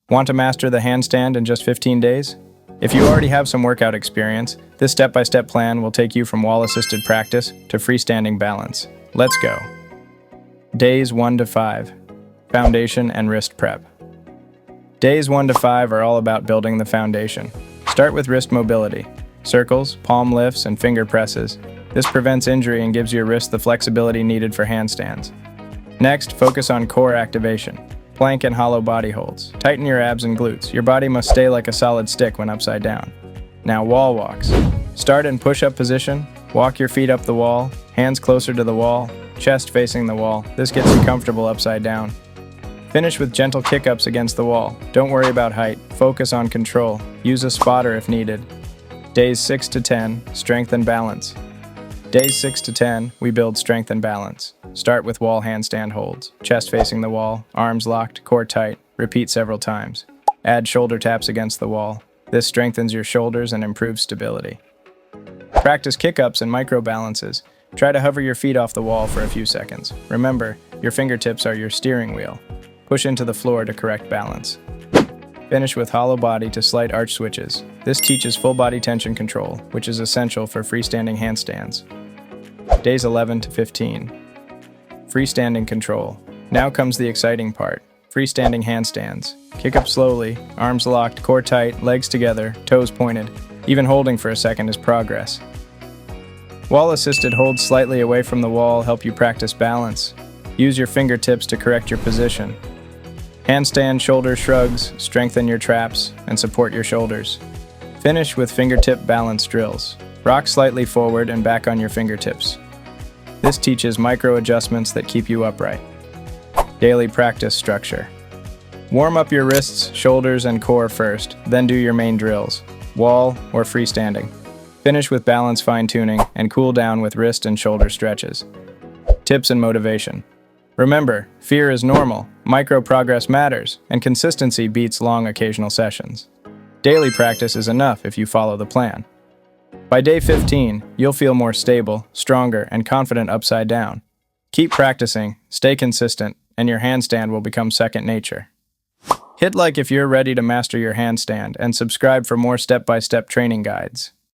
Want to master the handstand in just 15 days? If you already have some workout experience, this step-by-step plan will take you from wall-assisted practice to freestanding balance. Let's go. Days 1 to 5. Foundation and wrist prep. Days 1 to 5 are all about building the foundation. Start with wrist mobility. Circles, palm lifts, and finger presses. This prevents injury and gives your wrist the flexibility needed for handstands. Next, focus on core activation. Plank and hollow body holds. Tighten your abs and glutes. Your body must stay like a solid stick when upside down. Now wall walks. Start in push-up position. Walk your feet up the wall, hands closer to the wall, chest facing the wall. This gets you comfortable upside down. Finish with gentle kick-ups against the wall. Don't worry about height. Focus on control. Use a spotter if needed. Days 6 to 10, strength and balance. Days 6 to 10, we build strength and balance. Start with wall handstand holds. Chest facing the wall, arms locked, core tight. Repeat several times. Add shoulder taps against the wall. This strengthens your shoulders and improves stability. Practice kick-ups and micro balances. Try to hover your feet off the wall for a few seconds. Remember, your fingertips are your steering wheel. Push into the floor to correct balance. Finish with hollow body to slight arch switches. This teaches full body tension control, which is essential for freestanding handstands. Days 11 to 15. Freestanding control. Now comes the exciting part. Freestanding handstands. Kick up slowly, arms locked, core tight, legs together, toes pointed. Even holding for a second is progress. Wall-assisted holds slightly away from the wall help you practice balance. Use your fingertips to correct your position. Handstand shoulder shrugs, strengthen your traps, and support your shoulders. Finish with fingertip balance drills. Rock slightly forward and back on your fingertips. This teaches micro adjustments that keep you upright. Daily practice structure. Warm up your wrists, shoulders, and core first, then do your main drills, wall or freestanding. Finish with balance fine-tuning and cool down with wrist and shoulder stretches. Tips and motivation. Remember, fear is normal, micro progress matters, and consistency beats long occasional sessions. Daily practice is enough if you follow the plan. By day 15, you'll feel more stable, stronger, and confident upside down. Keep practicing, stay consistent, and your handstand will become second nature. Hit like if you're ready to master your handstand, and subscribe for more step-by-step training guides.